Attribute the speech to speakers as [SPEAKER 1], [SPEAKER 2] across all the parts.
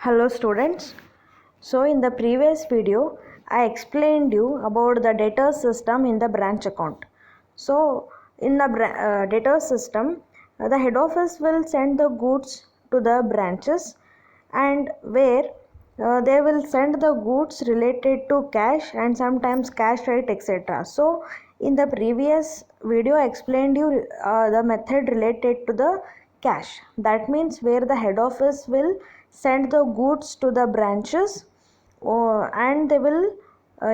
[SPEAKER 1] Hello students. So in the previous video I explained you about the debtor system in the branch account. So in the debtor system the head office will send the goods to the branches and where they will send the goods related to cash and sometimes cash rate etc. So in the previous video I explained you the method related to the cash. That means where the head office will send the goods to the branches and they will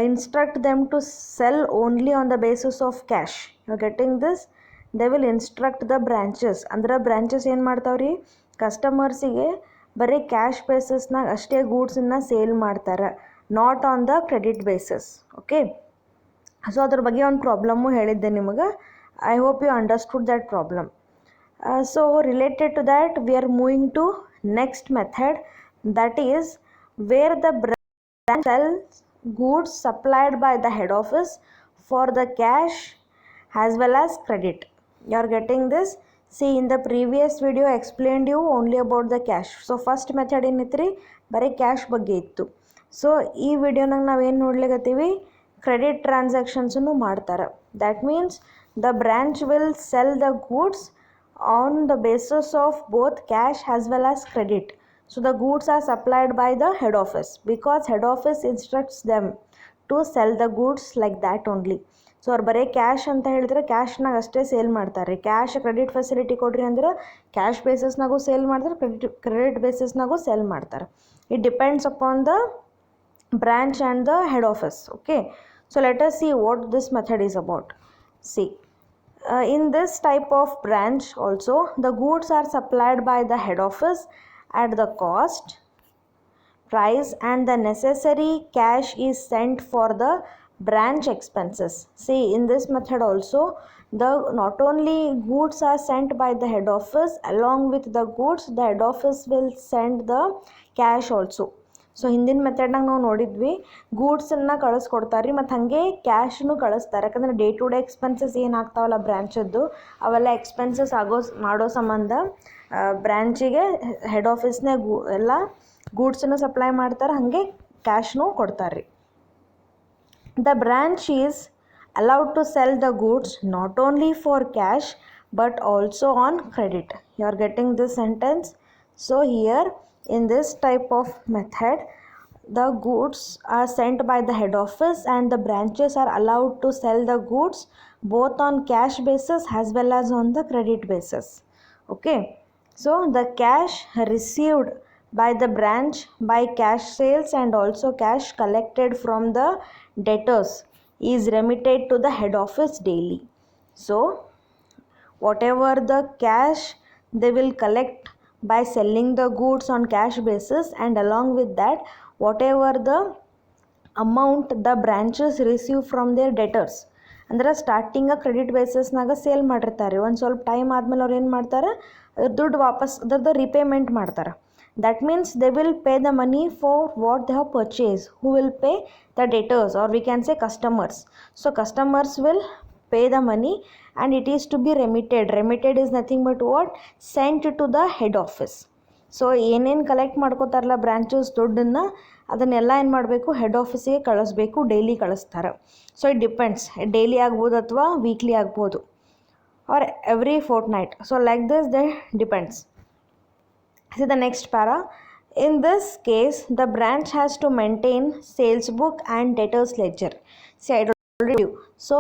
[SPEAKER 1] instruct them to sell only on the basis of cash. You are getting this? They will instruct the branches. Andre branches ಏನು ಮಾಡ್ತಾವ್ರಿ ಕಸ್ಟಮರ್ಸಿಗೆ ಬರೀ cash ಬೇಸಿಸ್ನಾಗ ಅಷ್ಟೇ ಗೂಡ್ಸನ್ನು sale ಮಾಡ್ತಾರೆ, not on the credit basis. Okay, so ಅದ್ರ ಬಗ್ಗೆ ಒಂದು problem ಹೇಳಿದ್ದೆ ನಿಮಗೆ. I hope you understood that problem. So related to that we are moving to next method, that is where the branch sells goods supplied by the head office for the cash as well as credit. You are getting this? See, in the previous video I explained you only about the cash. So first method ಏನೈತ್ರಿ ಬರೀ cash ಬಗ್ಗೆ ಇತ್ತು. So ಈ ವಿಡಿಯೋನಾಗ ನಾವೇನು ನೋಡ್ಲಿಕತ್ತೀವಿ, credit ಟ್ರಾನ್ಸಾಕ್ಷನ್ಸನ್ನು ಮಾಡ್ತಾರೆ. That means the branch will sell the goods on the basis of both cash as well as credit. So the goods are supplied by the head office because head office instructs them to sell the goods like that only. So ಅವ್ರು ಬರೀ cash ಅಂತ ಹೇಳಿದ್ರೆ ಕ್ಯಾಶ್ನಾಗ ಅಷ್ಟೇ sale ಮಾಡ್ತಾರೆ. Cash credit facility ಕೊಡ್ರಿ ಅಂದ್ರೆ cash ಬೇಸಿಸ್ನಾಗೂ sale ಮಾಡ್ತಾರೆ, credit ಬೇಸಿಸ್ನಾಗೂ sale ಮಾಡ್ತಾರೆ. It depends upon the branch and the head office. Okay, so let us see what this method is about. See, in this type of branch also the goods are supplied by the head office at the cost price and the necessary cash is sent for the branch expenses. See, in this method also the not only goods are sent by the head office, along with the goods the head office will send the cash also. So ಹಿಂದಿನ ಮೆಥಡ್ನಾಗ ನಾವು ನೋಡಿದ್ವಿ ಗೂಡ್ಸನ್ನು ಕಳಿಸ್ಕೊಡ್ತಾರೆ ರೀ, ಮತ್ತು ಹಾಗೆ ಕ್ಯಾಶನ್ನು ಕಳಿಸ್ತಾರೆ. ಯಾಕಂದರೆ day to day expenses ಏನಾಗ್ತಾವಲ್ಲ ಬ್ರ್ಯಾಂಚದ್ದು, ಅವೆಲ್ಲ expenses ಮಾಡೋ ಸಂಬಂಧ ಬ್ರ್ಯಾಂಚಿಗೆ ಹೆಡ್ ಆಫೀಸ್ನೇ ಎಲ್ಲ ಗೂಡ್ಸನ್ನು ಸಪ್ಲೈ ಮಾಡ್ತಾರೆ, ಹಾಗೆ ಕ್ಯಾಶ್ನೂ ಕೊಡ್ತಾರೆ ರೀ. The branch is allowed to sell the goods not only for cash but also on credit. You are getting this sentence? So here in this type of method the goods are sent by the head office and the branches are allowed to sell the goods both on cash basis as well as on the credit basis. Okay, so the cash received by the branch by cash sales and also cash collected from the debtors is remitted to the head office daily. So whatever the cash they will collect by selling the goods on cash basis, and along with that whatever the amount the branches receive from their debtors, ಅಂದ್ರೆ starting credit ಬೇಸಿಸ್ನಾಗ sale ಮಾಡಿರ್ತಾರೆ, ಒಂದು ಸ್ವಲ್ಪ time ಆದಮೇಲೆ ಅವ್ರು ಏನು ಮಾಡ್ತಾರೆ, ಅದ್ರ ದುಡ್ಡು ವಾಪಸ್ ಅದ್ರದ್ದು ರಿಪೇಮೆಂಟ್ ಮಾಡ್ತಾರೆ. That means they will pay the money for what they have purchase. Who will pay? The debtors, or we can say customers. So customers will pay the money and it is to be remitted. Remitted is nothing but what? Sent to the head office. So ಏನೇನು collect ಮಾಡ್ಕೋತಾರಲ್ಲ branches ದುಡ್ಡನ್ನು ಅದನ್ನೆಲ್ಲ ಏನು ಮಾಡಬೇಕು, head ಆಫೀಸಿಗೆ ಕಳಿಸ್ಬೇಕು. Daily ಕಳಿಸ್ತಾರೆ. So it depends, daily ಆಗ್ಬೋದು ಅಥವಾ ವೀಕ್ಲಿ ಆಗ್ಬೋದು or every fortnight. So like this they depends. See the next para. In this case the branch has to maintain sales book and debtors ledger. See, I already do. So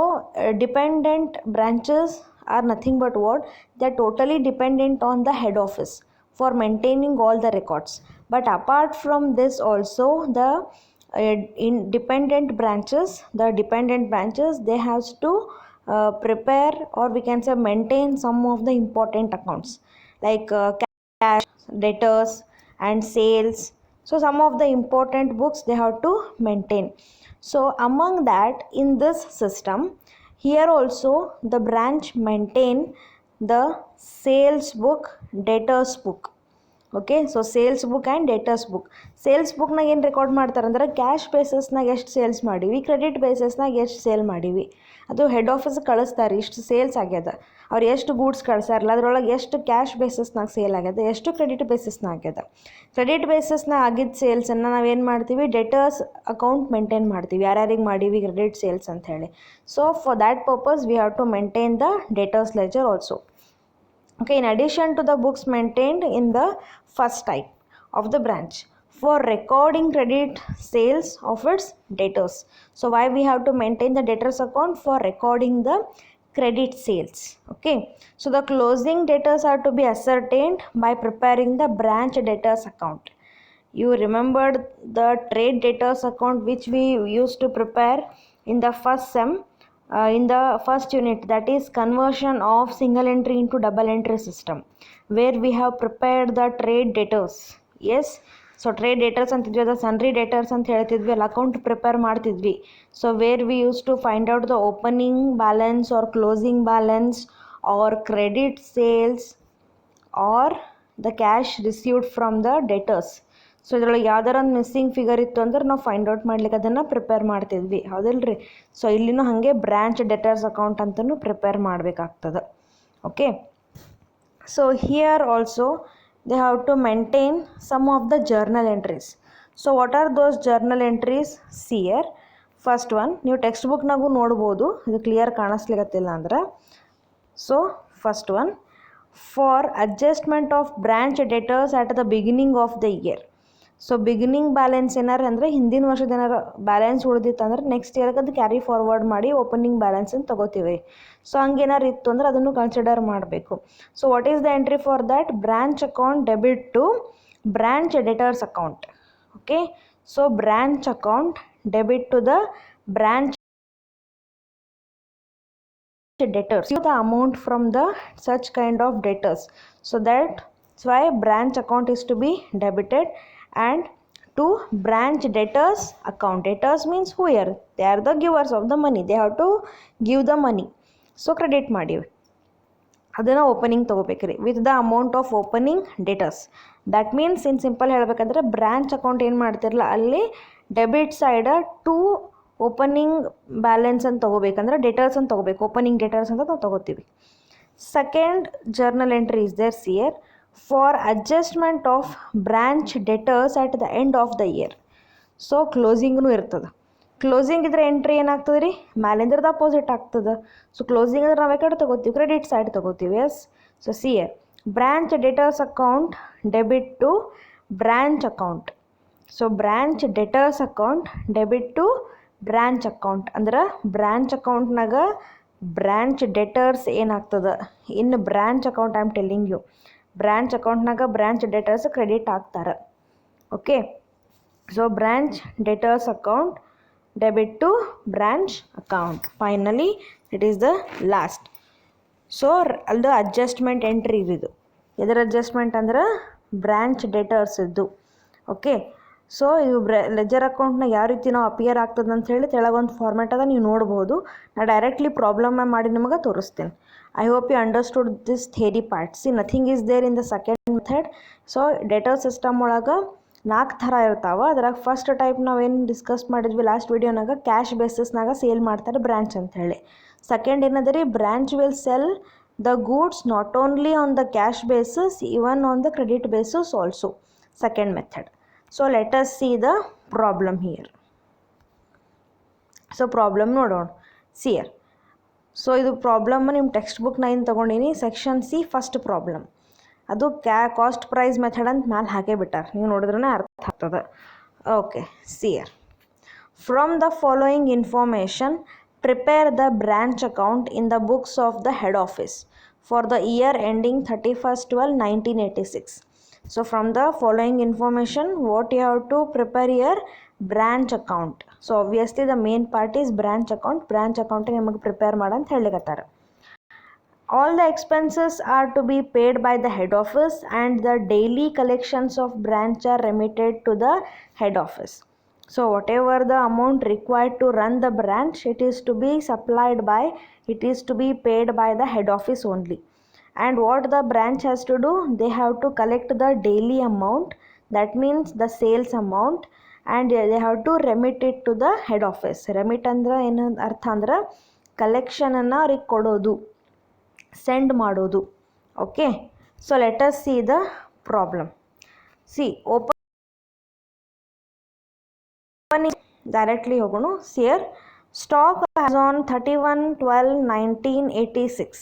[SPEAKER 1] dependent branches are nothing but what? They are totally dependent on the head office for maintaining all the records. But apart from this also the independent branches, they have to prepare, or we can say maintain, some of the important accounts like cash, debtors and sales. So some of the important books they have to maintain. So among that, in this system here also the branch maintain the sales book, debtors book. Okay. So sales book and debtors book. ಸೇಲ್ಸ್ ಬುಕ್ನಾಗ ಏನು record ಮಾಡ್ತಾರೆ ಅಂದ್ರೆ cash ಬೇಸಸ್ನಾಗ ಎಷ್ಟು sales ಮಾಡೀವಿ, credit ಬೇಸಸ್ನಾಗ ಎಷ್ಟು sale ಮಾಡೀವಿ, ಅದು ಹೆಡ್ ಆಫೀಸ್ಗೆ ಕಳಿಸ್ತಾರೆ ಇಷ್ಟು ಸೇಲ್ಸ್ ಆಗ್ಯದ, ಅವ್ರು ಎಷ್ಟು ಗೂಡ್ಸ್ ಕಳ್ಸಾರಲ್ಲ ಅದ್ರೊಳಗೆ ಎಷ್ಟು ಕ್ಯಾಶ್ ಬೇಸಸ್ನಾಗ ಸೇಲ್ ಆಗ್ಯದ, ಎಷ್ಟು ಕ್ರೆಡಿಟ್ ಬೇಸಸ್ನಾಗ ಆಗ್ಯದ. ಕ್ರೆಡಿಟ್ ಬೇಸಸ್ನಾಗ ಆಗಿದ್ದ ಸೇಲ್ಸನ್ನು ನಾವೇನು ಮಾಡ್ತೀವಿ, ಡೆಟರ್ಸ್ ಅಕೌಂಟ್ ಮೇಂಟೈನ್ ಮಾಡ್ತೀವಿ, ಯಾರ್ಯಾರಿಗೆ ಮಾಡೀವಿ ಕ್ರೆಡಿಟ್ ಸೇಲ್ಸ್ ಅಂತ ಹೇಳಿ. So for that purpose we have to maintain the debtors ledger also. Okay, in addition to the books maintained in the first type of the branch for recording credit sales of its debtors. So why we have to maintain the debtors account? For recording the credit sales. Okay, so the closing debtors are to be ascertained by preparing the branch debtors account. You remembered the trade debtors account which we used to prepare in the first sem, in the first unit, that is conversion of single entry into double entry system, where we have prepared the trade debtors. Yes, so trade debtors ಅಂತಿದ್ವಿ, ಅದು sundry debtors ಅಂತ ಹೇಳ್ತಿದ್ವಿ, ಅಲ್ಲಿ account prepare ಮಾಡ್ತಿದ್ವಿ. So where we use to find out the opening balance or closing balance or credit sales or the cash received from the debtors. So ಇದರೊಳಗೆ ಯಾವ್ದಾರ ಒಂದು missing figure ಇತ್ತು ಅಂದ್ರೆ ನಾವು ಫೈಂಡ್ ಔಟ್ ಮಾಡ್ಲಿಕ್ಕೆ ಅದನ್ನು ಪ್ರಿಪೇರ್ ಮಾಡ್ತಿದ್ವಿ, ಹೌದಿಲ್ರಿ. ಸೊ ಇಲ್ಲಿನೂ ಹಾಗೆ ಬ್ರ್ಯಾಂಚ್ ಡೆಟರ್ಸ್ ಅಕೌಂಟ್ ಅಂತಲೂ ಪ್ರಿಪೇರ್ ಮಾಡಬೇಕಾಗ್ತದೆ. Okay, so here also they have to maintain some of the journal entries. So what are those journal entries? See here first one, ನೀವು ಟೆಕ್ಸ್ಟ್ ಬುಕ್ನಾಗೂ ನೋಡ್ಬೋದು, ಇದು ಕ್ಲಿಯರ್ ಕಾಣಿಸ್ಲಿಕ್ಕತ್ತಿಲ್ಲ ಅಂದ್ರೆ. So first one, for adjustment of branch debtors at the beginning of the year. So beginning balance ಏನಾರು ಅಂದರೆ ಹಿಂದಿನ ವರ್ಷದ ಏನಾರು ಬ್ಯಾಲೆನ್ಸ್ ಉಳಿದಿತ್ತು ಅಂದ್ರೆ ನೆಕ್ಸ್ಟ್ ಇಯರ್ಗೆ ಅದು ಕ್ಯಾರಿ ಫಾರ್ವರ್ಡ್ ಮಾಡಿ ಓಪನಿಂಗ್ ಬ್ಯಾಲೆನ್ಸ್ ಅಂತ ತೊಗೋತೀವಿ. ಸೊ ಹಂಗೇನಾರು ಇತ್ತು ಅಂದ್ರೆ ಅದನ್ನು ಕನ್ಸಿಡರ್ ಮಾಡಬೇಕು. So what is the entry for that? Branch account debit to branch debtors account. Okay, so branch account debit to the branch debtors, the amount from the such kind of debtors. So that's why branch account is to be debited and to branch debtors account. Debtors means who here? They are the givers of the money, they have to give the money. So credit ಮಾಡಿವಿ, ಅದನ್ನು opening ತೊಗೋಬೇಕ್ರಿ with the amount of opening debtors. That means in simple ಹೇಳ್ಬೇಕಂದ್ರೆ branch account ಏನು ಮಾಡ್ತಿರಲ್ಲ ಅಲ್ಲಿ debit side to opening balance ಅಂತ ತೊಗೋಬೇಕಂದ್ರೆ debtors ಅಂತ ತೊಗೋಬೇಕು, ಓಪನಿಂಗ್ ಡೆಟರ್ಸ್ ಅಂತ ನಾವು ತೊಗೋತೀವಿ. Second journal entry is there sir for adjustment of branch debtors at the end of the year. So ಕ್ಲೋಸಿಂಗ್ನೂ ಇರ್ತದೆ. ಕ್ಲೋಸಿಂಗ್ ಇದ್ರೆ ಎಂಟ್ರಿ ಏನಾಗ್ತದೆ ರೀ, ಮ್ಯಾಲಿಂದ್ರದ ಅಪೋಸಿಟ್ ಆಗ್ತದೆ. ಸೊ ಕ್ಲೋಸಿಂಗ್ ಅಂದ್ರೆ ನಾವು ಯಾಕಡೆ ತೊಗೋತೀವಿ, ಕ್ರೆಡಿಟ್ ಸೈಡ್ ತೊಗೋತೀವಿ. Yes, so sir branch debtors account debit to branch account. So branch debtors account debit to branch account ಅಂದ್ರೆ ಬ್ರ್ಯಾಂಚ್ ಅಕೌಂಟ್ನಾಗ ಬ್ರ್ಯಾಂಚ್ ಡೆಟರ್ಸ್ ಏನಾಗ್ತದೆ, ಇನ್ನು branch account I am telling you, branch ಅಕೌಂಟ್ನಾಗ ಬ್ರ್ಯಾಂಚ್ ಡೆಟರ್ಸ್ ಕ್ರೆಡಿಟ್ ಆಗ್ತಾರೆ. Okay, so branch debtors account debit to branch account. Finally it is the last. So ಅದು adjustment entry ಇದು. ಎದರ adjustment ಅಂದ್ರೆ branch debtors ಇದ್ದು. Okay, so ಇದು ledger ಅಕೌಂಟ್ನಾಗ ಯಾವ ರೀತಿ ನಾವು ಅಪಿಯರ್ ಆಗ್ತದೆ ಅಂತ ಹೇಳಿ ತೆಳಗೊಂದು ಫಾರ್ಮ್ಯಾಟ್ ಅದ, ನೀವು ನೋಡ್ಬೋದು. ನಾನು ಡೈರೆಕ್ಟ್ಲಿ ಪ್ರಾಬ್ಲಮ್ ಮಾಡಿ ನಿಮಗೆ ತೋರಿಸ್ತೀನಿ. I hope you understood this theory part. See nothing is there in the second method. So data system ಒಳಗೆ 4 ಥರ ಇರ್ತಾವೆ. ಅದ್ರಾಗ ಫಸ್ಟ್ ಟೈಪ್ ನಾವೇನು ಡಿಸ್ಕಸ್ ಮಾಡಿದ್ವಿ ಲಾಸ್ಟ್ ವಿಡಿಯೋನಾಗ, ಕ್ಯಾಶ್ ಬೇಸಿಸ್ನಾಗ ಸೇಲ್ ಮಾಡ್ತಾರೆ ಬ್ರ್ಯಾಂಚ್ ಅಂತ ಹೇಳಿ. ಸೆಕೆಂಡ್ ಏನದ ರೀ, branch will sell the goods not only on the cash basis, even on the credit basis also. Second method. So let us see the problem here. So problem ನೋಡೋಣ. See here. So ಇದು problem ನಿಮ್ಮ text book 9 ತೊಗೊಂಡಿನಿ, section C first problem. ಅದು cost price method ಅಂತ ಮ್ಯಾಲೆ ಹಾಕೇ ಬಿಟ್ಟಾರೆ, ನೀವು ನೋಡಿದ್ರೇ ಅರ್ಥ ಆಗ್ತದೆ. Okay, see here. From the following information prepare the branch account in the books of the head office for the year ending 31/12/1986. So from the following information, what you have to prepare your branch account. So obviously the main part is branch account. Branch account ನಿಮಗೆ prepare ಮಾಡಂತ ಹೇಳಿಕತ್ತಾರೆ. All the expenses are to be paid by the head office and the daily collections of branch are remitted to the head office. So whatever the amount required to run the branch, it is to be supplied by, it is to be paid by the head office only. and what the branch has to do, they have to collect the daily amount, that means the sales amount, and they have to remit it to the head office. Remit ಅಂದ್ರೆ ಏನು ಅರ್ಥ ಅಂದ್ರೆ ಕಲೆಕ್ಷನನ್ನು ಅವ್ರಿಗೆ ಕೊಡೋದು, send ಮಾಡೋದು. Okay, so let us see the problem. C opening directly ಹೋಗೋಣ. ಸಿಯರ್ stock has on 31/12/1986.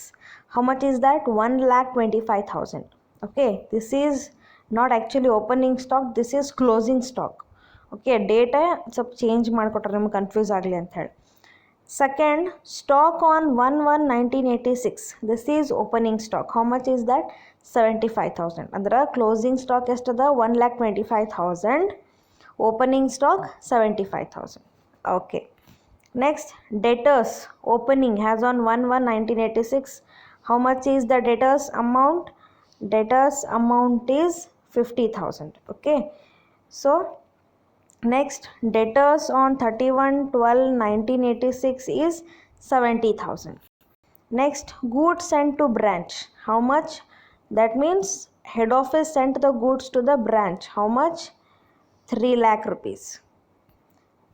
[SPEAKER 1] How much is that? 1,25,000. Okay, this is not actually opening stock, this is closing stock. Okay, data ಸ್ವಲ್ಪ change ಮಾಡಿಕೊಟ್ರೆ ನಿಮ್ಗೆ confuse ಆಗಲಿ ಅಂತ ಹೇಳಿ. Second, stock on 1/1/1986. This is opening stock. How much is that? 75,000. ಅಂದ್ರೆ closing stock ಎಷ್ಟದ? 1,25,000. Opening stock 75,000. Okay, next, debtors opening has on 1/1/1986. How much is the debtors amount? Debtors amount is 50,000. Okay, so next, debtors on 31/12/1986 is 70,000. Next, goods sent to branch. How much? That means head office sent the goods to the branch. How much? 3 lakh rupees.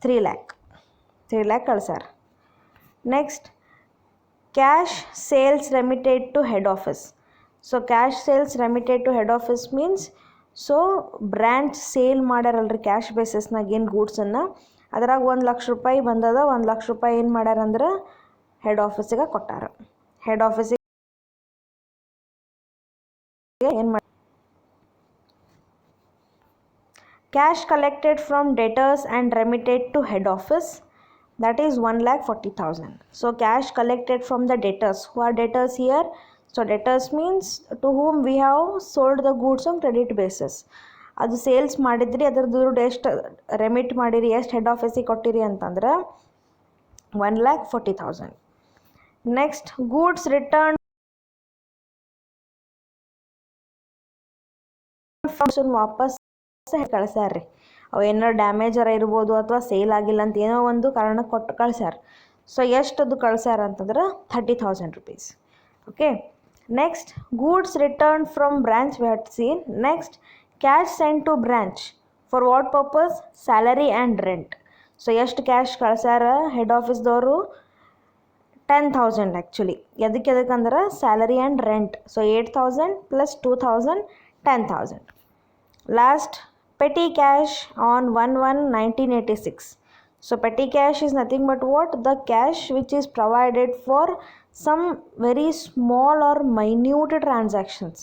[SPEAKER 1] 3 lakh ಕಳ್ಸಾರ. Next, cash sales remitted to head office. So cash sales remitted to head office means, so branch sale ಮಾಡ್ಯಾರಲ್ರಿ cash ಬೇಸಿಸ್ನಾಗ ಏನು ಗೂಡ್ಸನ್ನು, ಅದ್ರಾಗ 1,00,000 ರೂಪಾಯಿ ಬಂದದ. 1,00,000 ರೂಪಾಯಿ ಏನು ಮಾಡ್ಯಾರಂದ್ರೆ ಹೆಡ್ ಆಫೀಸಿಗೆ ಕೊಟ್ಟಾರ. ಹೆಡ್ ಆಫೀಸಿಗೆ ಏನು ಮಾಡಿ, cash collected from debtors and remitted to head office, that is 1,40,000. So cash collected from the debtors. Who are debtors here? So debtors means to whom we have sold the goods on credit basis. ಅದು sales ಮಾಡಿದ್ರಿ, ಅದ್ರ ದುಡ್ಡು ಎಷ್ಟು remit ಮಾಡಿರಿ, ಎಷ್ಟು head ಆಫೀಸಿಗೆ ಕೊಟ್ಟಿರಿ ಅಂತಂದ್ರೆ 1,40,000. ನೆಕ್ಸ್ಟ್, ಗೂಡ್ಸ್ ರಿಟರ್ನ್ ವಾಪಸ್ ಕಳ್ಸ್ಯಾರ್ರಿ. ಅವು ಏನಾರು ಡ್ಯಾಮೇಜರ ಇರ್ಬೋದು ಅಥವಾ ಸೇಲ್ ಆಗಿಲ್ಲ ಅಂತ ಏನೋ ಒಂದು ಕಾರಣಕ್ಕೆ ಕೊಟ್ಟು ಕಳ್ಸ್ಯಾರ. ಸೊ ಎಷ್ಟದು ಕಳ್ಸ್ಯಾರ ಅಂತಂದ್ರೆ 30,000 rupees. Okay, next, goods return from branch we have seen. Next, cash send to branch for what purpose? Salary and rent. So ಎಷ್ಟು ಕ್ಯಾಶ್ ಕಳ್ಸ್ಯಾರ ಹೆಡ್ ಆಫೀಸ್ದವರು? 10,000 ಆ್ಯಕ್ಚುಲಿ. ಎದಕ್ಕಂದ್ರೆ salary and rent. So 8,000 + 2,000 10,000. Last, petty cash on 1/1/1986. So petty cash is nothing but what? The cash which is provided for some very small or minute transactions.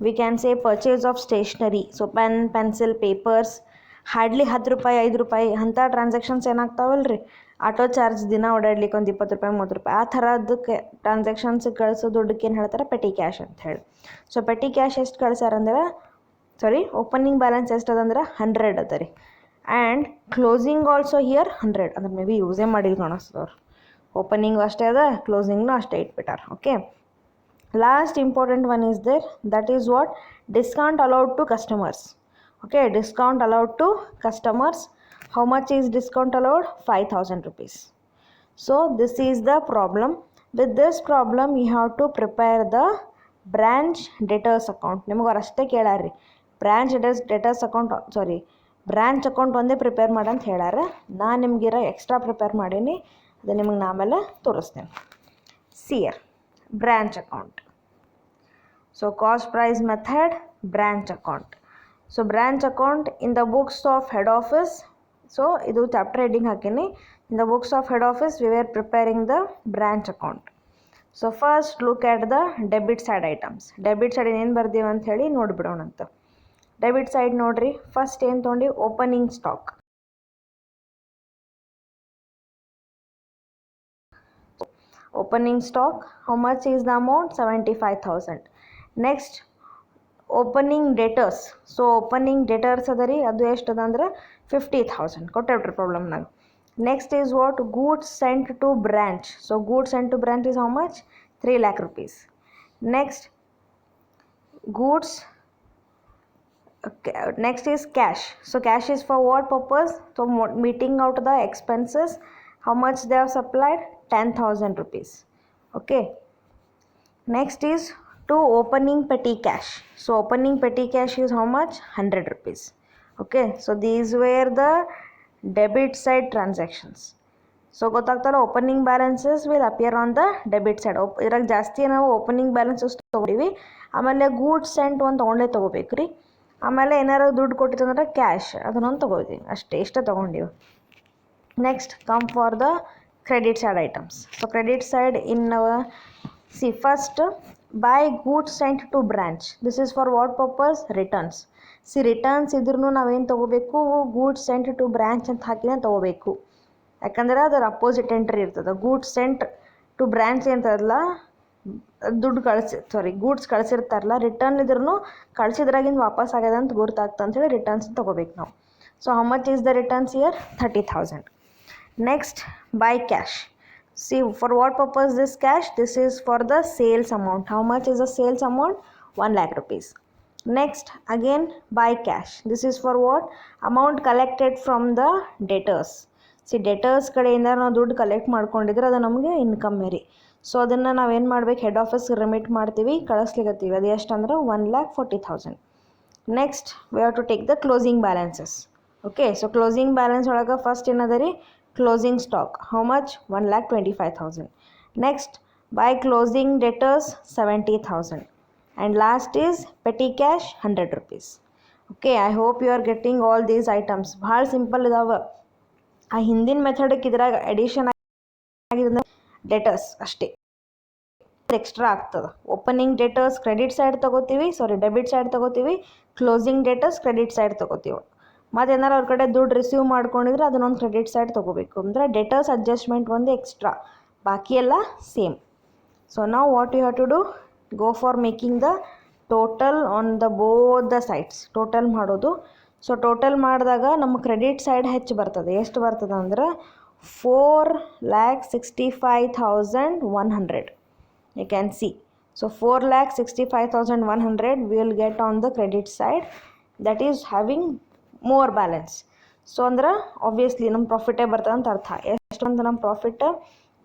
[SPEAKER 1] We can say purchase of stationery. So pen, pencil, papers, hardly 10 ರೂಪಾಯಿ 5 ರೂಪಾಯಿ ಅಂಥ transactions ಏನಾಗ್ತಾವಲ್ರಿ, auto charge ದಿನ ಓಡಾಡ್ಲಿಕ್ಕೆ ಒಂದು 20 ರೂಪಾಯಿ 30 ರೂಪಾಯಿ ಆ ಥರದಕ್ಕೆ transactions ಕಳಿಸೋ ದುಡ್ಡಕ್ಕೆ ಏನು ಹೇಳ್ತಾರೆ? ಪೆಟಿ ಕ್ಯಾಶ್ ಅಂತ ಹೇಳಿ. ಸೊ ಪೆಟಿ ಕ್ಯಾಶ್ ಎಷ್ಟು ಕಳ್ಸ್ಯಾರಂದ್ರೆ, ಓಪನಿಂಗ್ ಬ್ಯಾಲೆನ್ಸ್ ಎಷ್ಟು ಅದಂದ್ರೆ 100 ಅದ ರೀ. And closing also here 100. ಅಂದ್ರೆ ಮೇ ಬಿ ಯೂಸೇ ಮಾಡಿಲ್ಲ ಕಾಣಿಸ್ತವ್ರು. ಓಪನಿಂಗು ಅಷ್ಟೇ ಅದ, ಕ್ಲೋಸಿಂಗ್ನು ಅಷ್ಟೇ ಇಟ್ಬಿಟ್ಟಾರ. Okay, last important one is there, that is what? Discount allowed to customers. Okay, discount allowed to customers. How much is discount allowed? 5,000 rupees. So this is the problem. With this problem you have to prepare the branch debtors account. ನಿಮಗೆ ಅವ್ರು ಅಷ್ಟೇ ಕೇಳಾರ್ರಿ, branch debtors account branch account ಒಂದೇ prepare ಮಾಡಂತ ಹೇಳ್ಯಾರ. ನಾನು ನಿಮಗಿರೋ extra prepare ಮಾಡೀನಿ, ಅದು ನಿಮಗೆ ನಾ ಆಮೇಲೆ ತೋರಿಸ್ತೇನೆ. Sir branch account. So cost price method, branch account. So branch account in the books of head office. So ಇದು ಚಾಪ್ಟರ್ ಹೆಡ್ಡಿಂಗ್ ಹಾಕೀನಿ. In the books of head office we are preparing the branch account. So first look at the debit side items. Debit side ಏನು ಬರ್ದೀವಿ ಅಂತ ಹೇಳಿ ನೋಡಿಬಿಡೋಣಂತ. Debit side ನೋಡ್ರಿ, first ಏನು ತೊಗೊಂಡು? Opening stock. Opening stock, how much is the amount? 75,000. Next, opening debtors. So opening debtors ಅದ ರೀ, ಅದು ಎಷ್ಟು ಅದ ಅಂದ್ರೆ 50,000 ಕೊಟ್ಟೇವ್ರಿ ಪ್ರಾಬ್ಲಮ್ನಾಗ. Next is what? Goods sent to branch. So goods sent to branch is how much? 3 lakh rupees. Next, goods. Next is cash. So cash is for what purpose? So meeting out the expenses. How much they have supplied? 10,000 rupees. Okay. Next is to opening petty cash. So opening petty cash is how much? 100 rupees. Okay, so these were the debit side transactions. So ಗೊತ್ತಾಗ್ತಲ್ಲ, opening balances will appear on the debit side. ಇದ್ರಾಗ ಜಾಸ್ತಿ ನಾವು opening balances ತೊಗೊಂಡಿವಿ. ಆಮೇಲೆ goods scent ಒಂದು ತೊಗೊಂಡೇ ತೊಗೋಬೇಕು ರೀ. ಆಮೇಲೆ ಏನಾರು ದುಡ್ಡು ಕೊಟ್ಟಿತ್ತಂದ್ರೆ ಕ್ಯಾಶ್ ಅದನ್ನೊಂದು ತೊಗೋತೀವಿ ಅಷ್ಟೇ, ಇಷ್ಟೇ ತೊಗೊಂಡಿವಿ. Next come for the credit side items. So credit side in see first by goods sent to branch. This is for what purpose? Returns. See returns ಇದ್ರೂ ನಾವೇನು ತೊಗೋಬೇಕು? ಗೂಡ್ಸ್ ಸೆಂಟ್ ಟು ಬ್ರಾಂಚ್ ಅಂತ ಹಾಕಿನೇ ತೊಗೋಬೇಕು. ಯಾಕಂದ್ರೆ ಅದರ ಅಪೋಸಿಟ್ ಎಂಟ್ರಿ ಇರ್ತದೆ. Goods sent to branch ಅಂತಲ್ಲ, ದುಡ್ಡು ಗೂಡ್ಸ್ ಕಳಿಸಿರ್ತಾರಲ್ಲ, ರಿಟರ್ನ್ ಇದ್ರೂ ಕಳಿಸಿದ್ರಾಗಿಂದ ವಾಪಸ್ ಆಗ್ಯದ ಅಂತ ಗೊತ್ತಾಗ್ತದೆ ಅಂತೇಳಿ ರಿಟರ್ನ್ಸ್ ತೊಗೋಬೇಕು ನಾವು. So how much is the returns year? 30,000. Next by cash. C for what purpose this cash? This is for the sales amount. How much is the sales amount? 1 lakh rupees. Next again buy cash. This is for what? Amount collected from the debtors. C debtors ಕಡೆಯಿಂದ ನಾವು ದುಡ್ಡು collect ಮಾಡ್ಕೊಂಡಿದ್ರೆ ಅದು ನಮಗೆ income ರೀ. So ಅದನ್ನು ನಾವೇನು ಮಾಡ್ಬೇಕು? ಹೆಡ್ ಆಫೀಸ್ಗೆ ರಿಮಿಟ್ ಮಾಡ್ತೀವಿ, ಕಳಿಸ್ಲಿಕ್ಕತ್ತೀವಿ. ಅದು ಎಷ್ಟು ಅಂದ್ರೆ 1,40,000. Next we have to take the closing balances. Okay, so closing balance ಒಳಗೆ ಫಸ್ಟ್ ಏನದ ರೀ? Closing stock. How much? 1,25,000. Next by closing debtors 70,000. And last is petty cash 100 rupees. Okay, I hope you are getting all these items. ಭಾಳ simple ಇದಾವೆ. ಆ ಹಿಂದಿನ ಮೆಥಡಕ್ಕೆ ಇದ್ರಾಗ edition ಆಗಿದೆ debtors ಅಷ್ಟೇ, ಎಕ್ಸ್ಟ್ರಾ ಆಗ್ತದೆ. ಓಪನಿಂಗ್ ಡೆಟರ್ಸ್ ಕ್ರೆಡಿಟ್ ಸೈಡ್ ತೊಗೋತೀವಿ, debit side ತೊಗೋತೀವಿ. ಕ್ಲೋಸಿಂಗ್ ಡೆಟರ್ಸ್ ಕ್ರೆಡಿಟ್ ಸೈಡ್ ತೊಗೋತೀವಿ. ಮತ್ತು ಏನಾರು ಅವ್ರ ಕಡೆ ದುಡ್ಡು ರಿಸೀವ್ ಮಾಡ್ಕೊಂಡಿದ್ರೆ ಅದನ್ನೊಂದು ಕ್ರೆಡಿಟ್ ಸೈಡ್ ತೊಗೋಬೇಕು. ಅಂದರೆ ಡೆಟರ್ಸ್ ಅಡ್ಜಸ್ಟ್ಮೆಂಟ್ ಒಂದು ಎಕ್ಸ್ಟ್ರಾ, ಬಾಕಿ ಎಲ್ಲ ಸೇಮ್. ಸೊ ನಾವು what you have to do? Go for making the total on the both the sides. Total ಮಾಡೋದು. ಸೊ ಟೋಟಲ್ ಮಾಡಿದಾಗ ನಮ್ಮ ಕ್ರೆಡಿಟ್ ಸೈಡ್ ಹೆಚ್ಚು ಬರ್ತದೆ. ಎಷ್ಟು ಬರ್ತದೆ ಅಂದ್ರೆ 4,65,100. You can see. So 4,65,100 will get on the credit side, that is having more balance. So ಅಂದ್ರೆ obviously ನಮ್ಮ ಪ್ರಾಫಿಟೇ ಬರ್ತದೆ ಅಂತ ಅರ್ಥ. ಎಷ್ಟು ಅಂತ ನಮ್ಮ ಪ್ರಾಫಿಟ್?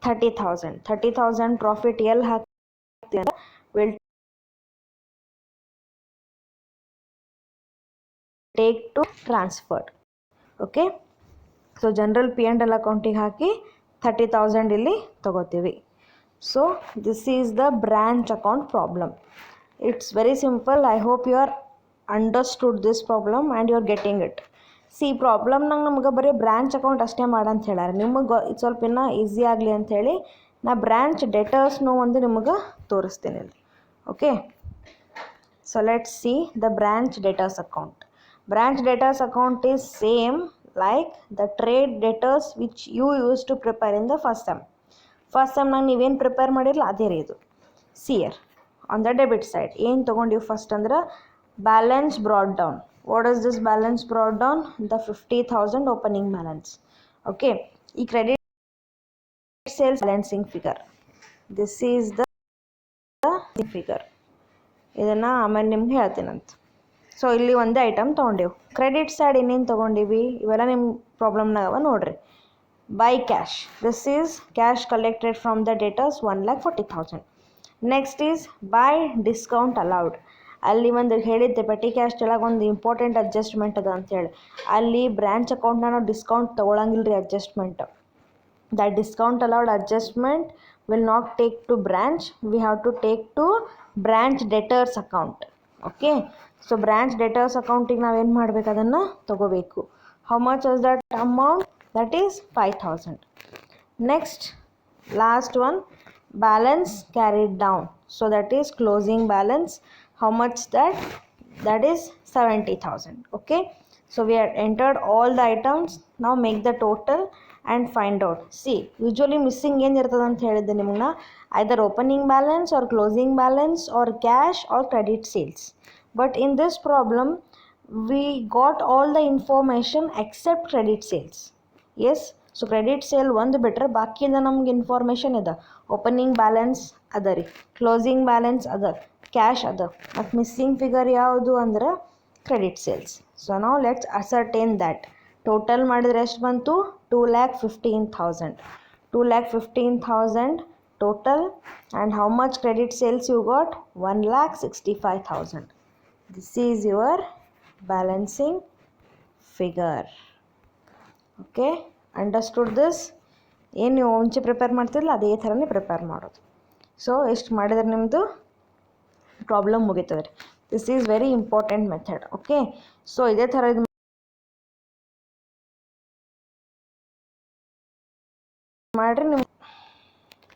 [SPEAKER 1] 30,000. 30,000 ಪ್ರಾಫಿಟ್ ಎಲ್ಲಿ ಹಾಕ್ತೀವಿ ಅಂದ್ರೆ will take to transferred. Okay, so general P&L ಅಕೌಂಟಿಗೆ ಹಾಕಿ 30,000 ಇಲ್ಲಿ ತೊಗೋತೀವಿ. So this is the branch account problem. It's very simple. I hope you are understood this problem and you are getting it. See ಪ್ರಾಬ್ಲಮ್ನಾಗ ನಮ್ಗೆ ಬರೀ branch account ಅಷ್ಟೇ ಮಾಡಂತ ಹೇಳ್ಯಾರ. ನಿಮಗೆ ಇದು ಸ್ವಲ್ಪ ಇನ್ನೂ ಈಸಿ ಆಗಲಿ ಅಂಥೇಳಿ ನಾ ಬ್ರಾಂಚ್ ಡೆಟರ್ಸ್ನು ಒಂದು ನಿಮಗೆ ತೋರಿಸ್ತೀನಿ ಇಲ್ಲಿ. Okay, so let's see the branch debtors account. Branch debtors account is same like the trade debtors which you used to prepare in the first sem. First sem ನಾನು ನೀವೇನು ಪ್ರಿಪೇರ್ ಮಾಡಿರಲ್ಲ ಅದೇ ರೀ ಇದು. See year on the debit side ಏನು ತೊಗೊಂಡಿವಿ first ಅಂದ್ರೆ balance brought down. What is this balance brought down? The 50,000 opening balance. Okay, ಈ credit sales balancing figure. This is the figure. ಇದನ್ನು ಆಮೇಲೆ ನಿಮ್ಗೆ ಹೇಳ್ತೀನಂತ. ಸೊ ಇಲ್ಲಿ ಒಂದೇ ಐಟಮ್ ತೊಗೊಂಡೇವು. ಕ್ರೆಡಿಟ್ ಸೈಡ್ ಇನ್ನೇನು ತೊಗೊಂಡಿವಿ ಇವೆಲ್ಲ ನಿಮ್ಮ ಪ್ರಾಬ್ಲಮ್ನಾಗವ ನೋಡ್ರಿ. By cash. This is cash collected from the debtors 1,40,000. Next is by discount allowed. ಅಲ್ಲಿ ಒಂದು ಹೇಳಿದ್ದೆ ಪೆಟಿ ಕ್ಯಾಶ್ ಒಳಗೆ ಒಂದು ಇಂಪಾರ್ಟೆಂಟ್ ಅಡ್ಜಸ್ಟ್ಮೆಂಟ್ ಅದ ಅಂತೇಳಿ. ಅಲ್ಲಿ ಬ್ರಾಂಚ್ ಅಕೌಂಟ್ನ ನಾವು ಡಿಸ್ಕೌಂಟ್ ತೊಗೊಳಂಗಿಲ್ಲ ರೀ. Adjustment, that discount allowed adjustment will not take to branch. We have to take to branch debtors account. Okay, so branch debtors accounting ನಾವೇನು ಮಾಡಬೇಕು? ಅದನ್ನು ತಗೋಬೇಕು. How much was that amount? That is 5,000. Next, last one, balance carried down. So that is closing balance. How much that? That is 70,000. Okay, so we have entered all the items. Now make the total and find out. See, usually missing ಏನು ಇರ್ತದೆ ಅಂತ ಹೇಳಿದ್ದೆ ನಿಮ್ಮನ್ನ, either opening balance or closing balance or cash or credit sales. But in this problem we got all the information except credit sales. Yes, so credit sale ಒಂದು ಬಿಟ್ಟರೆ ಬಾಕಿಯಿಂದ ನಮ್ಗೆ information ಇದೆ. Opening balance ಅದ ರೀ, ಕ್ಲೋಸಿಂಗ್ ಬ್ಯಾಲೆನ್ಸ್ ಅದ, cash ಅದ, ಮತ್ತು missing figure ಯಾವುದು ಅಂದ್ರೆ ಕ್ರೆಡಿಟ್ ಸೇಲ್ಸ್. ಸೊ ನಾವು ಲೆಟ್ಸ್ ಅಸರ್ಟೇನ್ ದ್ಯಾಟ್. ಟೋಟಲ್ ಮಾಡಿದ್ರೆ ಎಷ್ಟು ಬಂತು? 2,15,000. 2,15,000 total, and how much credit sales you got? 1,65,000. This is your balancing figure. Okay, understood this? ಏನು ನೀವು ಮುಂಚೆ ಪ್ರಿಪೇರ್ ಮಾಡ್ತಿರಲ್ಲ ಅದೇ ಥರನೇ ಪ್ರಿಪೇರ್ ಮಾಡೋದು. ಸೊ ಎಷ್ಟು ಮಾಡಿದ್ರೆ ನಿಮ್ಮದು ಪ್ರಾಬ್ಲಮ್ ಮುಗೀತದೆ ರೀ. This is very important method. Okay, so ಇದೇ ಥರ ಇದು ಮಾಡಿರಿ ನಿಮ್ಗೆ